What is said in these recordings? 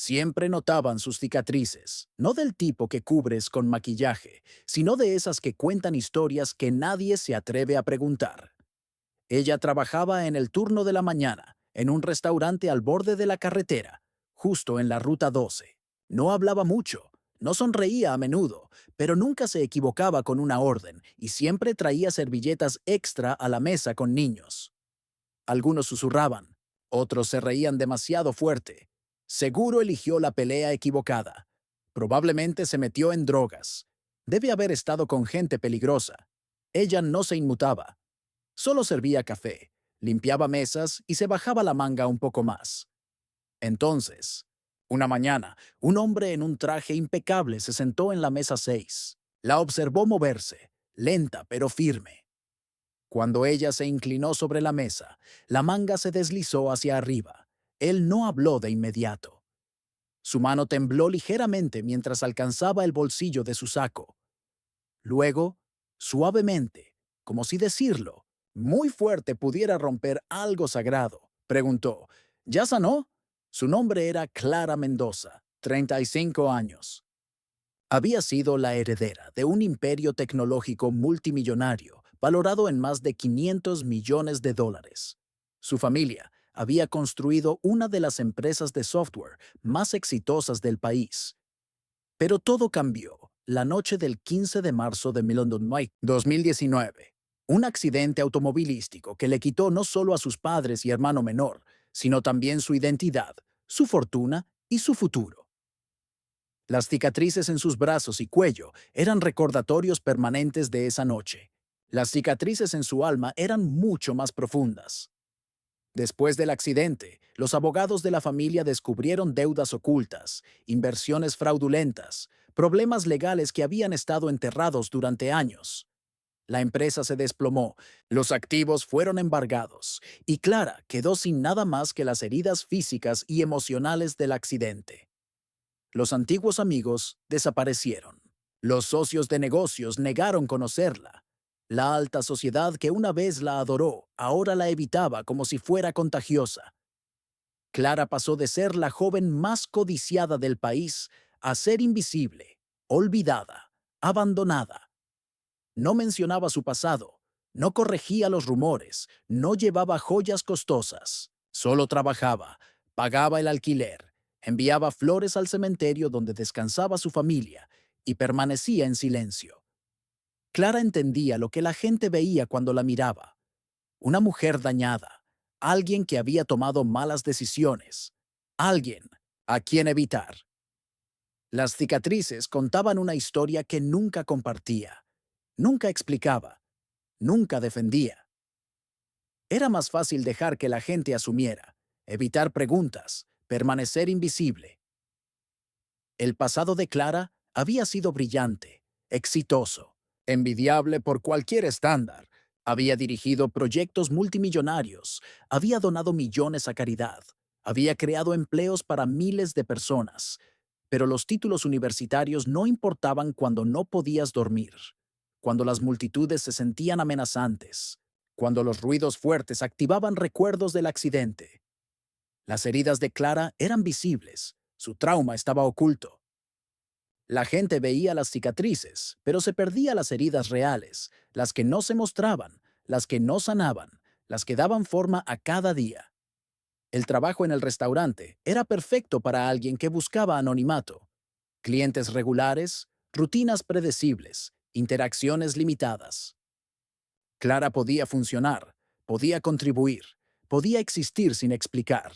Siempre notaban sus cicatrices, no del tipo que cubres con maquillaje, sino de esas que cuentan historias que nadie se atreve a preguntar. Ella trabajaba en el turno de la mañana, en un restaurante al borde de la carretera, justo en la Ruta 12. No hablaba mucho, no sonreía a menudo, pero nunca se equivocaba con una orden y siempre traía servilletas extra a la mesa con niños. Algunos susurraban, otros se reían demasiado fuerte. Seguro eligió la pelea equivocada. Probablemente se metió en drogas. Debe haber estado con gente peligrosa. Ella no se inmutaba. Solo servía café, limpiaba mesas y se bajaba la manga un poco más. Entonces, una mañana, un hombre en un traje impecable se sentó en la mesa 6. La observó moverse, lenta pero firme. Cuando ella se inclinó sobre la mesa, la manga se deslizó hacia arriba. Él no habló de inmediato. Su mano tembló ligeramente mientras alcanzaba el bolsillo de su saco. Luego, suavemente, como si decirlo, muy fuerte pudiera romper algo sagrado, preguntó, ¿ya sanó? Su nombre era Clara Mendoza, 35 años. Había sido la heredera de un imperio tecnológico multimillonario, valorado en más de 500 millones de dólares. Su familia había construido una de las empresas de software más exitosas del país. Pero todo cambió la noche del 15 de marzo de 2019. Un accidente automovilístico que le quitó no solo a sus padres y hermano menor, sino también su identidad, su fortuna y su futuro. Las cicatrices en sus brazos y cuello eran recordatorios permanentes de esa noche. Las cicatrices en su alma eran mucho más profundas. Después del accidente, los abogados de la familia descubrieron deudas ocultas, inversiones fraudulentas, problemas legales que habían estado enterrados durante años. La empresa se desplomó, los activos fueron embargados, y Clara quedó sin nada más que las heridas físicas y emocionales del accidente. Los antiguos amigos desaparecieron. Los socios de negocios negaron conocerla. La alta sociedad que una vez la adoró, ahora la evitaba como si fuera contagiosa. Clara pasó de ser la joven más codiciada del país a ser invisible, olvidada, abandonada. No mencionaba su pasado, no corregía los rumores, no llevaba joyas costosas, solo trabajaba, pagaba el alquiler, enviaba flores al cementerio donde descansaba su familia y permanecía en silencio. Clara entendía lo que la gente veía cuando la miraba. Una mujer dañada, alguien que había tomado malas decisiones, alguien a quien evitar. Las cicatrices contaban una historia que nunca compartía, nunca explicaba, nunca defendía. Era más fácil dejar que la gente asumiera, evitar preguntas, permanecer invisible. El pasado de Clara había sido brillante, exitoso, envidiable por cualquier estándar. Había dirigido proyectos multimillonarios, había donado millones a caridad, había creado empleos para miles de personas. Pero los títulos universitarios no importaban cuando no podías dormir, cuando las multitudes se sentían amenazantes, cuando los ruidos fuertes activaban recuerdos del accidente. Las heridas de Clara eran visibles, su trauma estaba oculto. La gente veía las cicatrices, pero se perdía las heridas reales, las que no se mostraban, las que no sanaban, las que daban forma a cada día. El trabajo en el restaurante era perfecto para alguien que buscaba anonimato. Clientes regulares, rutinas predecibles, interacciones limitadas. Clara podía funcionar, podía contribuir, podía existir sin explicar.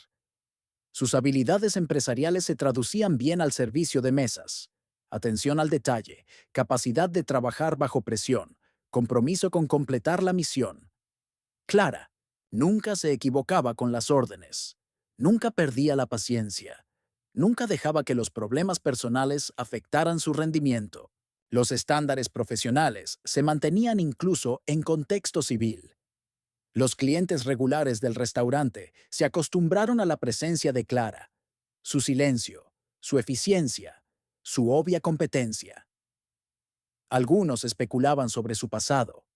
Sus habilidades empresariales se traducían bien al servicio de mesas. Atención al detalle, capacidad de trabajar bajo presión, compromiso con completar la misión. Clara nunca se equivocaba con las órdenes, nunca perdía la paciencia, nunca dejaba que los problemas personales afectaran su rendimiento. Los estándares profesionales se mantenían incluso en contexto civil. Los clientes regulares del restaurante se acostumbraron a la presencia de Clara, su silencio, su eficiencia, su obvia competencia. Algunos especulaban sobre su pasado,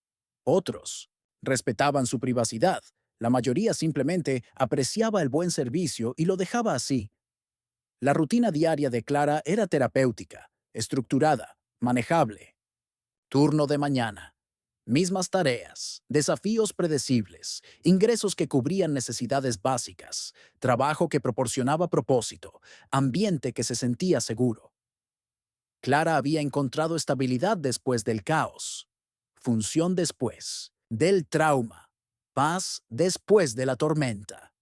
otros respetaban su privacidad, la mayoría simplemente apreciaba el buen servicio y lo dejaba así. La rutina diaria de Clara era terapéutica, estructurada, manejable. Turno de mañana. Mismas tareas, desafíos predecibles, ingresos que cubrían necesidades básicas, trabajo que proporcionaba propósito, ambiente que se sentía seguro. Clara había encontrado estabilidad después del caos, función después del trauma, paz después de la tormenta.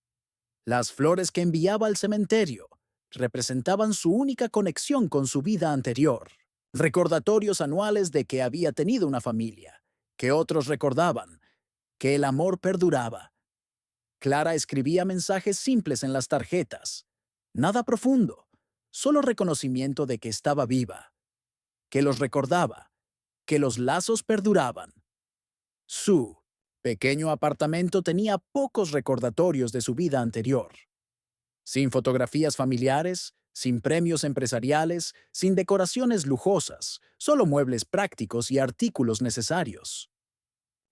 Las flores que enviaba al cementerio representaban su única conexión con su vida anterior, recordatorios anuales de que había tenido una familia, que otros recordaban, que el amor perduraba. Clara escribía mensajes simples en las tarjetas, nada profundo, solo reconocimiento de que estaba viva, que los recordaba, que los lazos perduraban. Su pequeño apartamento tenía pocos recordatorios de su vida anterior. Sin fotografías familiares, sin premios empresariales, sin decoraciones lujosas, solo muebles prácticos y artículos necesarios.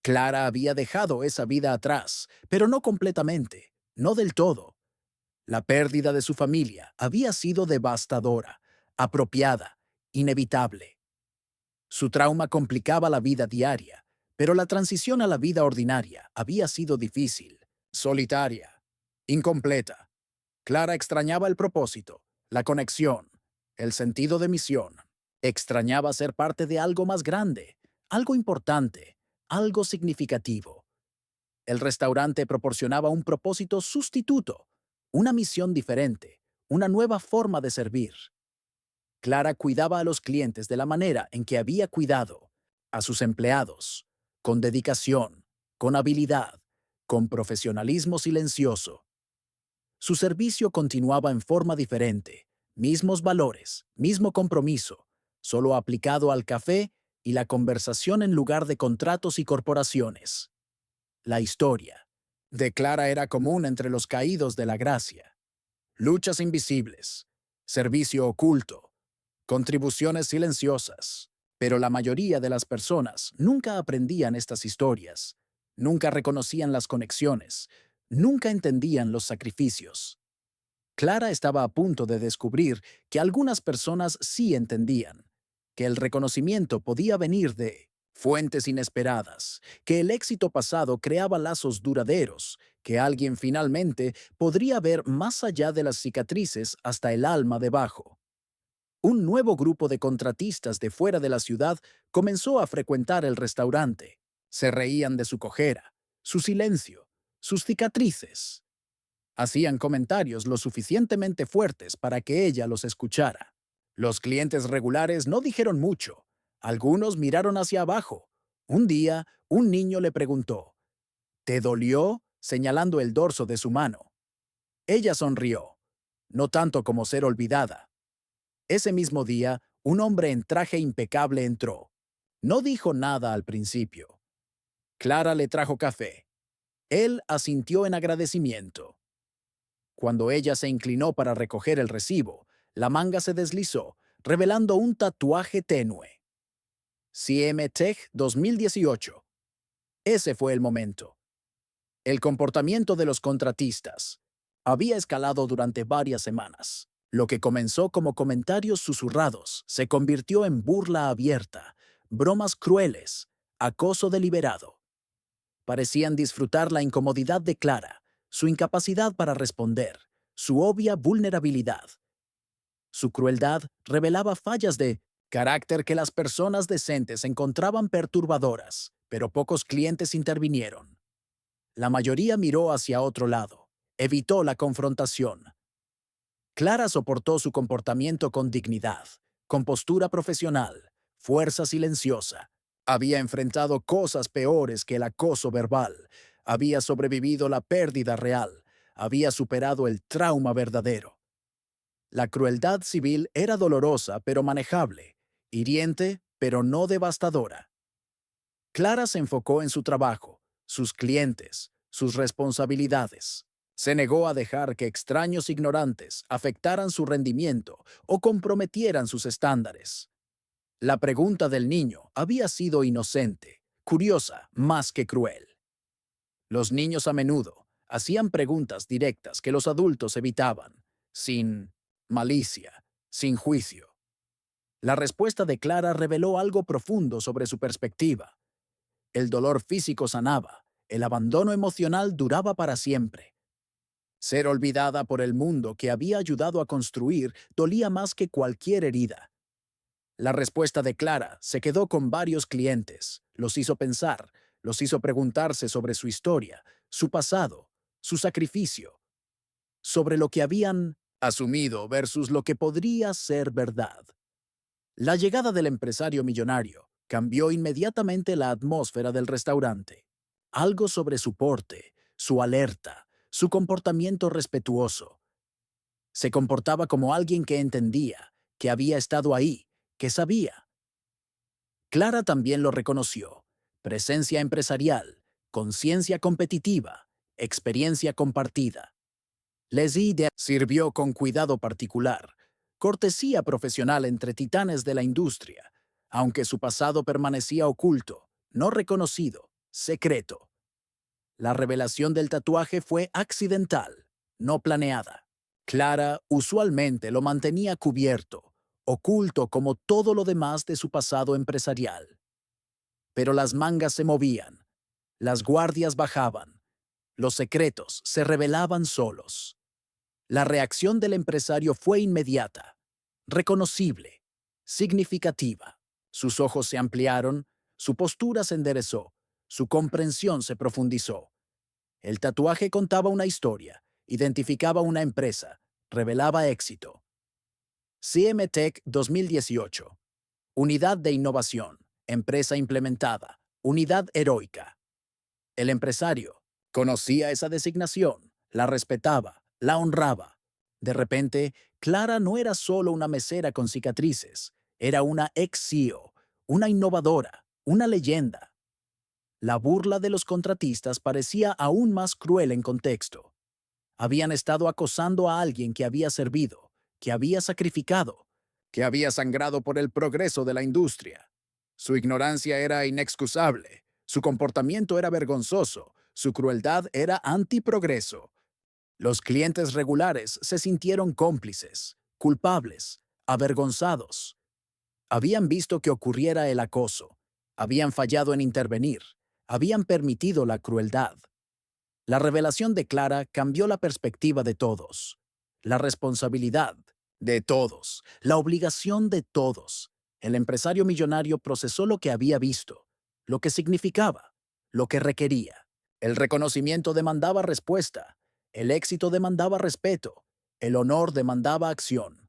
Clara había dejado esa vida atrás, pero no completamente, no del todo. La pérdida de su familia había sido devastadora, apropiada, inevitable. Su trauma complicaba la vida diaria, pero la transición a la vida ordinaria había sido difícil, solitaria, incompleta. Clara extrañaba el propósito, la conexión, el sentido de misión. Extrañaba ser parte de algo más grande, algo importante, algo significativo. El restaurante proporcionaba un propósito sustituto, una misión diferente, una nueva forma de servir. Clara cuidaba a los clientes de la manera en que había cuidado a sus empleados, con dedicación, con habilidad, con profesionalismo silencioso. Su servicio continuaba en forma diferente, mismos valores, mismo compromiso, solo aplicado al café y la conversación en lugar de contratos y corporaciones. La historia de Clara era común entre los caídos de la gracia. Luchas invisibles, servicio oculto, contribuciones silenciosas. Pero la mayoría de las personas nunca aprendían estas historias, nunca reconocían las conexiones, nunca entendían los sacrificios. Clara estaba a punto de descubrir que algunas personas sí entendían, que el reconocimiento podía venir de fuentes inesperadas, que el éxito pasado creaba lazos duraderos, que alguien finalmente podría ver más allá de las cicatrices hasta el alma debajo. Un nuevo grupo de contratistas de fuera de la ciudad comenzó a frecuentar el restaurante. Se reían de su cojera, su silencio, sus cicatrices. Hacían comentarios lo suficientemente fuertes para que ella los escuchara. Los clientes regulares no dijeron mucho. Algunos miraron hacia abajo. Un día, un niño le preguntó, ¿te dolió? Señalando el dorso de su mano. Ella sonrió, no tanto como ser olvidada. Ese mismo día, un hombre en traje impecable entró. No dijo nada al principio. Clara le trajo café. Él asintió en agradecimiento. Cuando ella se inclinó para recoger el recibo, la manga se deslizó, revelando un tatuaje tenue. CM Tech 2018. Ese fue el momento. El comportamiento de los contratistas había escalado durante varias semanas. Lo que comenzó como comentarios susurrados se convirtió en burla abierta, bromas crueles, acoso deliberado. Parecían disfrutar la incomodidad de Clara, su incapacidad para responder, su obvia vulnerabilidad. Su crueldad revelaba fallas de carácter que las personas decentes encontraban perturbadoras, pero pocos clientes intervinieron. La mayoría miró hacia otro lado, evitó la confrontación. Clara soportó su comportamiento con dignidad, con postura profesional, fuerza silenciosa. Había enfrentado cosas peores que el acoso verbal, había sobrevivido la pérdida real, había superado el trauma verdadero. La crueldad civil era dolorosa pero manejable, hiriente pero no devastadora. Clara se enfocó en su trabajo, sus clientes, sus responsabilidades. Se negó a dejar que extraños ignorantes afectaran su rendimiento o comprometieran sus estándares. La pregunta del niño había sido inocente, curiosa más que cruel. Los niños a menudo hacían preguntas directas que los adultos evitaban, sin malicia, sin juicio. La respuesta de Clara reveló algo profundo sobre su perspectiva. El dolor físico sanaba, el abandono emocional duraba para siempre. Ser olvidada por el mundo que había ayudado a construir dolía más que cualquier herida. La respuesta de Clara se quedó con varios clientes, los hizo pensar, los hizo preguntarse sobre su historia, su pasado, su sacrificio, sobre lo que habían asumido versus lo que podría ser verdad. La llegada del empresario millonario cambió inmediatamente la atmósfera del restaurante. Algo sobre su porte, su alerta, su comportamiento respetuoso. Se comportaba como alguien que entendía, que había estado ahí, que sabía. Clara también lo reconoció. Presencia empresarial, conciencia competitiva, experiencia compartida. Leslie sirvió con cuidado particular, cortesía profesional entre titanes de la industria, aunque su pasado permanecía oculto, no reconocido, secreto. La revelación del tatuaje fue accidental, no planeada. Clara usualmente lo mantenía cubierto, oculto como todo lo demás de su pasado empresarial. Pero las mangas se movían, las guardias bajaban, los secretos se revelaban solos. La reacción del empresario fue inmediata, reconocible, significativa. Sus ojos se ampliaron, su postura se enderezó, su comprensión se profundizó. El tatuaje contaba una historia, identificaba una empresa, revelaba éxito. CMTech 2018. Unidad de innovación, empresa implementada, unidad heroica. El empresario conocía esa designación, la respetaba, la honraba. De repente, Clara no era solo una mesera con cicatrices, era una ex-CEO, una innovadora, una leyenda. La burla de los contratistas parecía aún más cruel en contexto. Habían estado acosando a alguien que había servido, que había sacrificado, que había sangrado por el progreso de la industria. Su ignorancia era inexcusable, su comportamiento era vergonzoso, su crueldad era antiprogreso. Los clientes regulares se sintieron cómplices, culpables, avergonzados. Habían visto que ocurriera el acoso, habían fallado en intervenir, habían permitido la crueldad. La revelación de Clara cambió la perspectiva de todos, la responsabilidad de todos, la obligación de todos. El empresario millonario procesó lo que había visto, lo que significaba, lo que requería. El reconocimiento demandaba respuesta, el éxito demandaba respeto, el honor demandaba acción.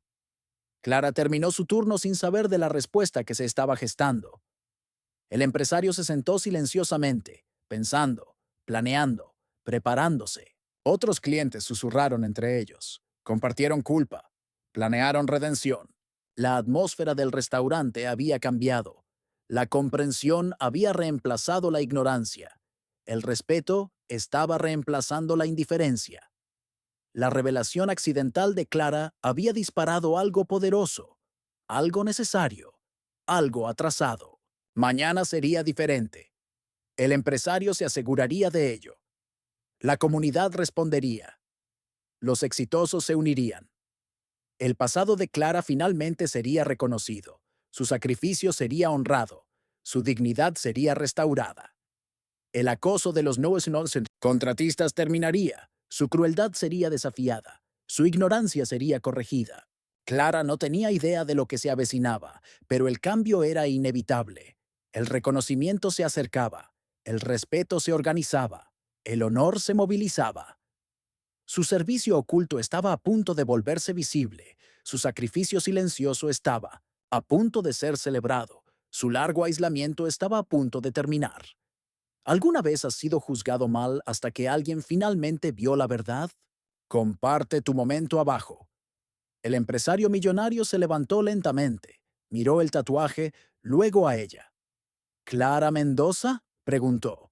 Clara terminó su turno sin saber de la respuesta que se estaba gestando. El empresario se sentó silenciosamente, pensando, planeando, preparándose. Otros clientes susurraron entre ellos, compartieron culpa, planearon redención. La atmósfera del restaurante había cambiado. La comprensión había reemplazado la ignorancia. El respeto estaba reemplazando la indiferencia. La revelación accidental de Clara había disparado algo poderoso, algo necesario, algo atrasado. Mañana sería diferente. El empresario se aseguraría de ello. La comunidad respondería. Los exitosos se unirían. El pasado de Clara finalmente sería reconocido. Su sacrificio sería honrado. Su dignidad sería restaurada. El acoso de los nuevos contratistas terminaría. Su crueldad sería desafiada. Su ignorancia sería corregida. Clara no tenía idea de lo que se avecinaba, pero el cambio era inevitable. El reconocimiento se acercaba. El respeto se organizaba. El honor se movilizaba. Su servicio oculto estaba a punto de volverse visible. Su sacrificio silencioso estaba a punto de ser celebrado. Su largo aislamiento estaba a punto de terminar. ¿Alguna vez has sido juzgado mal hasta que alguien finalmente vio la verdad? Comparte tu momento abajo. El empresario millonario se levantó lentamente, miró el tatuaje, luego a ella. ¿Clara Mendoza?, preguntó.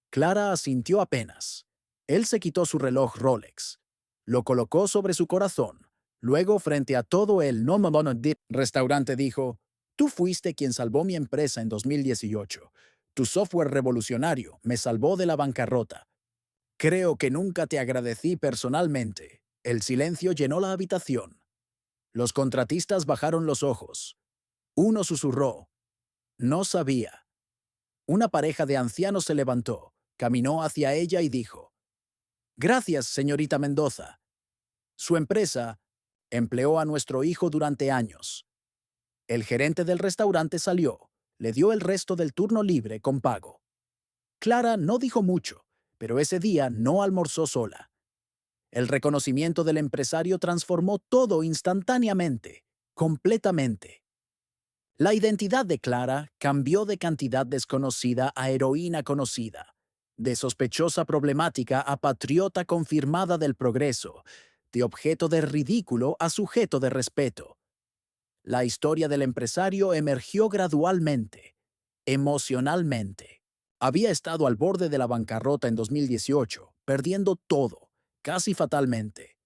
Clara asintió apenas. Él se quitó su reloj Rolex, lo colocó sobre su corazón. Luego, frente a todo el No Mono Dip restaurante, dijo: Tú fuiste quien salvó mi empresa en 2018. Tu software revolucionario me salvó de la bancarrota. Creo que nunca te agradecí personalmente. El silencio llenó la habitación. Los contratistas bajaron los ojos. Uno susurró. No sabía. Una pareja de ancianos se levantó, caminó hacia ella y dijo, «Gracias, señorita Mendoza. Su empresa empleó a nuestro hijo durante años». El gerente del restaurante salió, le dio el resto del turno libre con pago. Clara no dijo mucho, pero ese día no almorzó sola. El reconocimiento del empresario transformó todo instantáneamente, completamente. La identidad de Clara cambió de cantidad desconocida a heroína conocida, de sospechosa problemática a patriota confirmada del progreso, de objeto de ridículo a sujeto de respeto. La historia del empresario emergió gradualmente, emocionalmente. Había estado al borde de la bancarrota en 2018, perdiendo todo, casi fatalmente.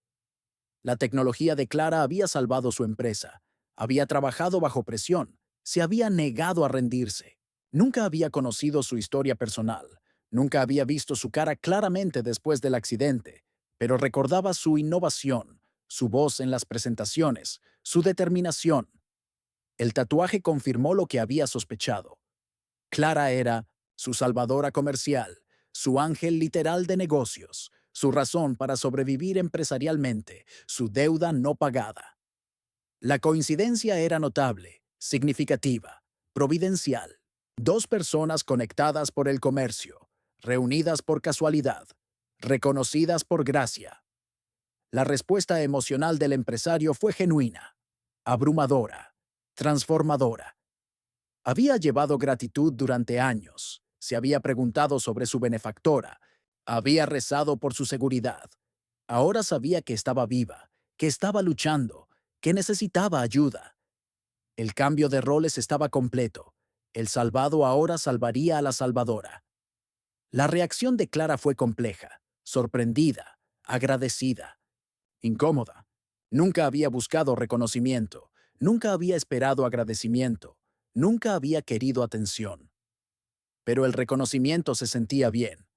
La tecnología de Clara había salvado su empresa. Había trabajado bajo presión. Se había negado a rendirse. Nunca había conocido su historia personal. Nunca había visto su cara claramente después del accidente, pero recordaba su innovación, su voz en las presentaciones, su determinación. El tatuaje confirmó lo que había sospechado. Clara era su salvadora comercial, su ángel literal de negocios, su razón para sobrevivir empresarialmente, su deuda no pagada. La coincidencia era notable, significativa, providencial. Dos personas conectadas por el comercio, reunidas por casualidad, reconocidas por gracia. La respuesta emocional del empresario fue genuina, abrumadora, transformadora. Había llevado gratitud durante años, se había preguntado sobre su benefactora, había rezado por su seguridad. Ahora sabía que estaba viva, que estaba luchando, que necesitaba ayuda. El cambio de roles estaba completo. El salvado ahora salvaría a la salvadora. La reacción de Clara fue compleja, sorprendida, agradecida, incómoda. Nunca había buscado reconocimiento, nunca había esperado agradecimiento, nunca había querido atención. Pero el reconocimiento se sentía bien.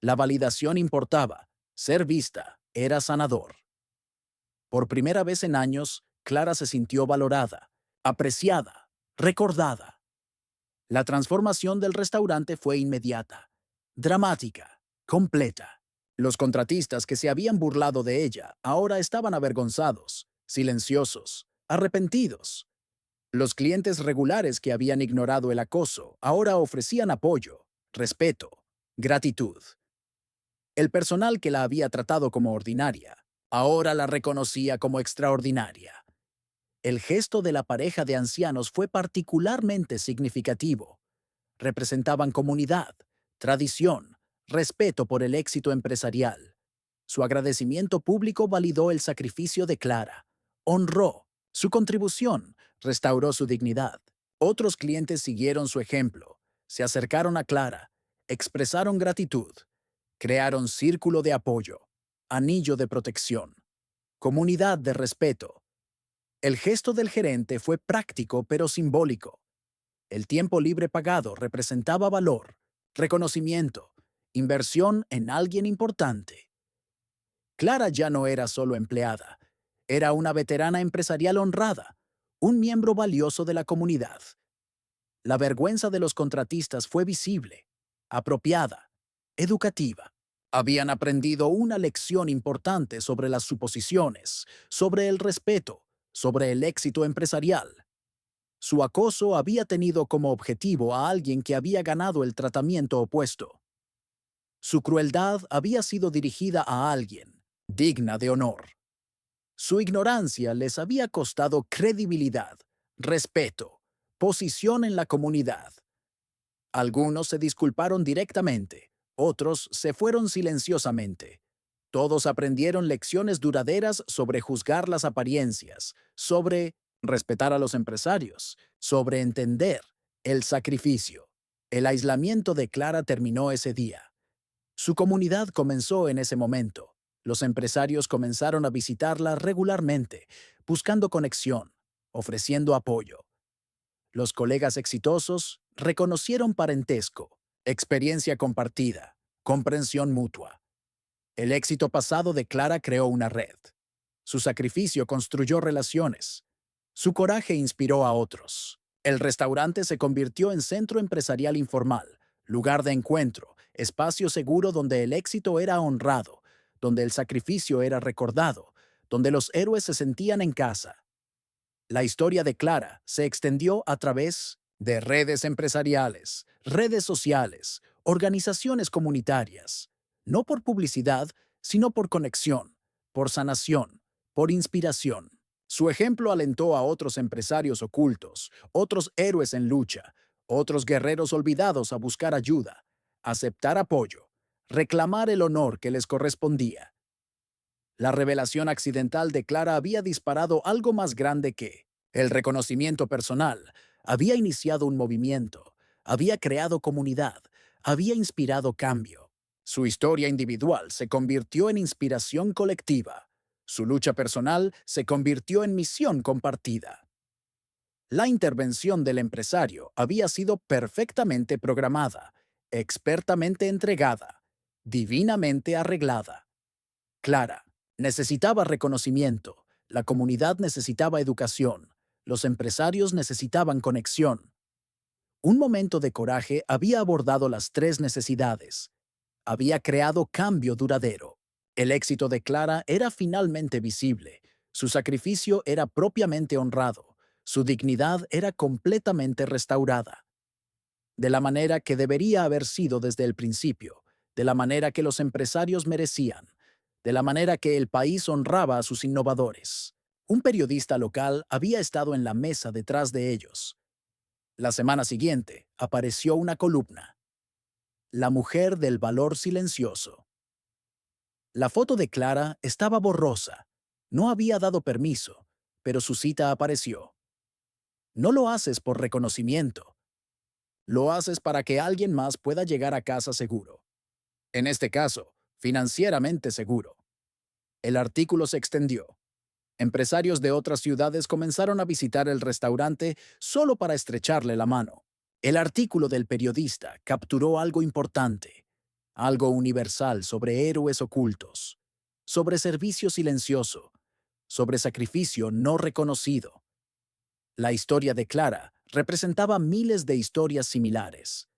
La validación importaba. Ser vista era sanador. Por primera vez en años, Clara se sintió valorada, apreciada, recordada. La transformación del restaurante fue inmediata, dramática, completa. Los contratistas que se habían burlado de ella ahora estaban avergonzados, silenciosos, arrepentidos. Los clientes regulares que habían ignorado el acoso ahora ofrecían apoyo, respeto, gratitud. El personal que la había tratado como ordinaria ahora la reconocía como extraordinaria. El gesto de la pareja de ancianos fue particularmente significativo. Representaban comunidad, tradición, respeto por el éxito empresarial. Su agradecimiento público validó el sacrificio de Clara, honró su contribución, restauró su dignidad. Otros clientes siguieron su ejemplo, se acercaron a Clara, expresaron gratitud, crearon círculo de apoyo, anillo de protección, comunidad de respeto. El gesto del gerente fue práctico pero simbólico. El tiempo libre pagado representaba valor, reconocimiento, inversión en alguien importante. Clara ya no era solo empleada, era una veterana empresarial honrada, un miembro valioso de la comunidad. La vergüenza de los contratistas fue visible, apropiada, educativa. Habían aprendido una lección importante sobre las suposiciones, sobre el respeto, sobre el éxito empresarial. Su acoso había tenido como objetivo a alguien que había ganado el tratamiento opuesto. Su crueldad había sido dirigida a alguien digna de honor. Su ignorancia les había costado credibilidad, respeto, posición en la comunidad. Algunos se disculparon directamente, otros se fueron silenciosamente. Todos aprendieron lecciones duraderas sobre juzgar las apariencias, sobre respetar a los empresarios, sobre entender el sacrificio. El aislamiento de Clara terminó ese día. Su comunidad comenzó en ese momento. Los empresarios comenzaron a visitarla regularmente, buscando conexión, ofreciendo apoyo. Los colegas exitosos reconocieron parentesco, experiencia compartida, comprensión mutua. El éxito pasado de Clara creó una red. Su sacrificio construyó relaciones. Su coraje inspiró a otros. El restaurante se convirtió en centro empresarial informal, lugar de encuentro, espacio seguro donde el éxito era honrado, donde el sacrificio era recordado, donde los héroes se sentían en casa. La historia de Clara se extendió a través de redes empresariales, redes sociales, organizaciones comunitarias, no por publicidad, sino por conexión, por sanación, por inspiración. Su ejemplo alentó a otros empresarios ocultos, otros héroes en lucha, otros guerreros olvidados a buscar ayuda, aceptar apoyo, reclamar el honor que les correspondía. La revelación accidental de Clara había disparado algo más grande que el reconocimiento personal. Había iniciado un movimiento, había creado comunidad, había inspirado cambio. Su historia individual se convirtió en inspiración colectiva. Su lucha personal se convirtió en misión compartida. La intervención del empresario había sido perfectamente programada, expertamente entregada, divinamente arreglada. Clara necesitaba reconocimiento, la comunidad necesitaba educación, los empresarios necesitaban conexión. Un momento de coraje había abordado las tres necesidades. Había creado cambio duradero. El éxito de Clara era finalmente visible. Su sacrificio era propiamente honrado. Su dignidad era completamente restaurada. De la manera que debería haber sido desde el principio, de la manera que los empresarios merecían, de la manera que el país honraba a sus innovadores. Un periodista local había estado en la mesa detrás de ellos. La semana siguiente apareció una columna: La mujer del valor silencioso. La foto de Clara estaba borrosa. No había dado permiso, pero su cita apareció. No lo haces por reconocimiento. Lo haces para que alguien más pueda llegar a casa seguro. En este caso, financieramente seguro. El artículo se extendió. Empresarios de otras ciudades comenzaron a visitar el restaurante solo para estrecharle la mano. El artículo del periodista capturó algo importante, algo universal sobre héroes ocultos, sobre servicio silencioso, sobre sacrificio no reconocido. La historia de Clara representaba miles de historias similares.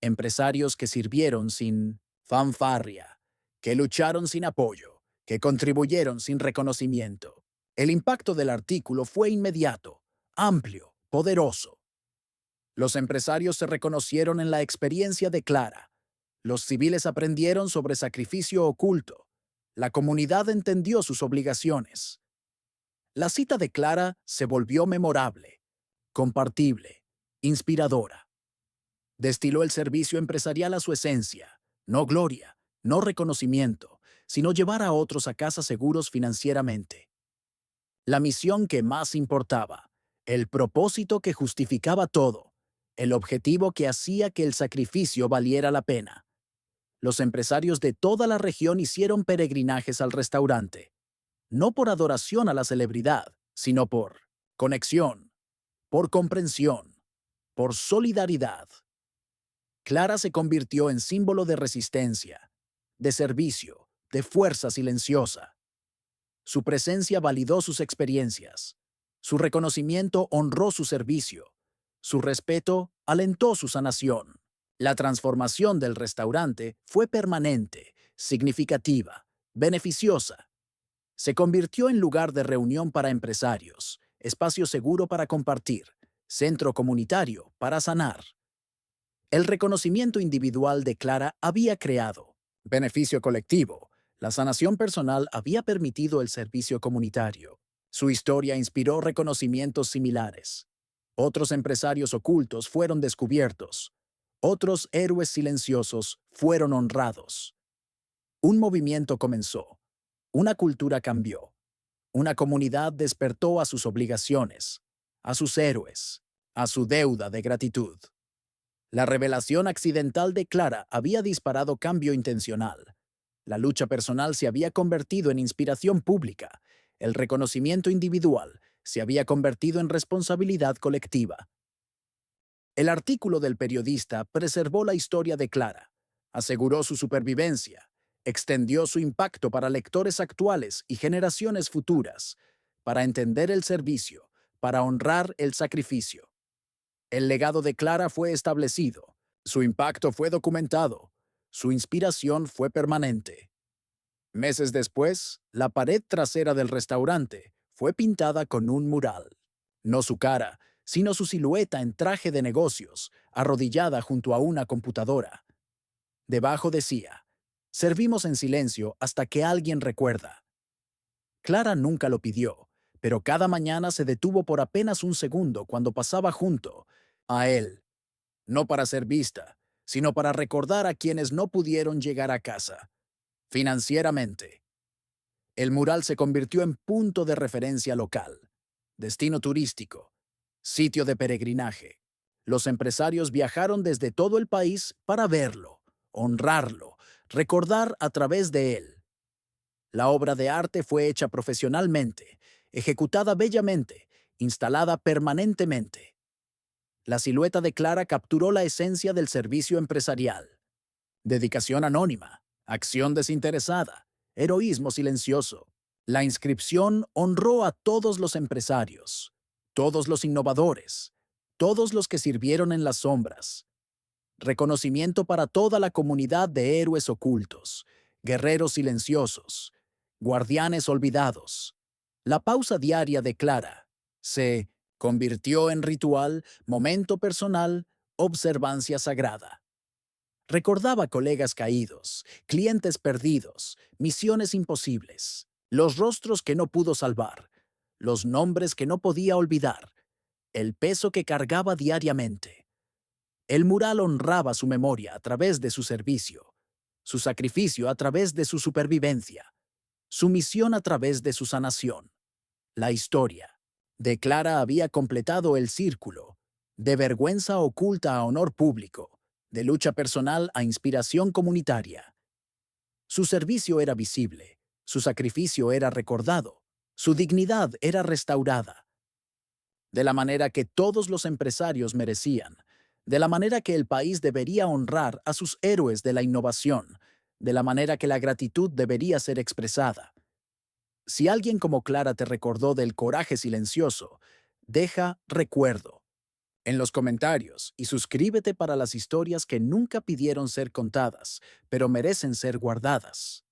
Empresarios que sirvieron sin fanfarria, que lucharon sin apoyo, que contribuyeron sin reconocimiento. El impacto del artículo fue inmediato, amplio, poderoso. Los empresarios se reconocieron en la experiencia de Clara. Los civiles aprendieron sobre sacrificio oculto. La comunidad entendió sus obligaciones. La cita de Clara se volvió memorable, compartible, inspiradora. Destiló el servicio empresarial a su esencia: no gloria, no reconocimiento, sino llevar a otros a casa seguros financieramente. La misión que más importaba, el propósito que justificaba todo, el objetivo que hacía que el sacrificio valiera la pena. Los empresarios de toda la región hicieron peregrinajes al restaurante, no por adoración a la celebridad, sino por conexión, por comprensión, por solidaridad. Clara se convirtió en símbolo de resistencia, de servicio, de fuerza silenciosa. Su presencia validó sus experiencias. Su reconocimiento honró su servicio. Su respeto alentó su sanación. La transformación del restaurante fue permanente, significativa, beneficiosa. Se convirtió en lugar de reunión para empresarios, espacio seguro para compartir, centro comunitario para sanar. El reconocimiento individual de Clara había creado beneficio colectivo. La sanación personal había permitido el servicio comunitario. Su historia inspiró reconocimientos similares. Otros empresarios ocultos fueron descubiertos. Otros héroes silenciosos fueron honrados. Un movimiento comenzó. Una cultura cambió. Una comunidad despertó a sus obligaciones, a sus héroes, a su deuda de gratitud. La revelación accidental de Clara había disparado cambio intencional. La lucha personal se había convertido en inspiración pública. El reconocimiento individual se había convertido en responsabilidad colectiva. El artículo del periodista preservó la historia de Clara, aseguró su supervivencia, Extendió su impacto para lectores actuales y generaciones futuras, para entender el servicio, para honrar el sacrificio. El legado de Clara fue establecido, su impacto fue documentado, su inspiración fue permanente. Meses después, la pared trasera del restaurante fue pintada con un mural. No su cara, sino su silueta en traje de negocios, arrodillada junto a una computadora. Debajo decía, servimos en silencio hasta que alguien recuerda. Clara nunca lo pidió, pero cada mañana se detuvo por apenas un segundo cuando pasaba junto a él, no para ser vista, sino para recordar a quienes no pudieron llegar a casa, financieramente. El mural se convirtió en punto de referencia local, destino turístico, sitio de peregrinaje. Los empresarios viajaron desde todo el país para verlo, honrarlo, recordar a través de él. La obra de arte fue hecha profesionalmente, ejecutada bellamente, instalada permanentemente. La silueta de Clara capturó la esencia del servicio empresarial. Dedicación anónima, acción desinteresada, heroísmo silencioso. La inscripción honró a todos los empresarios, todos los innovadores, todos los que sirvieron en las sombras. Reconocimiento para toda la comunidad de héroes ocultos, guerreros silenciosos, guardianes olvidados. La pausa diaria de Clara se convirtió en ritual, momento personal, observancia sagrada. Recordaba colegas caídos, clientes perdidos, misiones imposibles, los rostros que no pudo salvar, los nombres que no podía olvidar, el peso que cargaba diariamente. El mural honraba su memoria a través de su servicio, su sacrificio a través de su supervivencia, su misión a través de su sanación. La historia de Clara había completado el círculo, de vergüenza oculta a honor público, de lucha personal a inspiración comunitaria. Su servicio era visible, su sacrificio era recordado, su dignidad era restaurada, de la manera que todos los empresarios merecían, de la manera que el país debería honrar a sus héroes de la innovación, de la manera que la gratitud debería ser expresada. Si alguien como Clara te recordó del coraje silencioso, deja recuerdo en los comentarios y suscríbete para las historias que nunca pidieron ser contadas, pero merecen ser guardadas.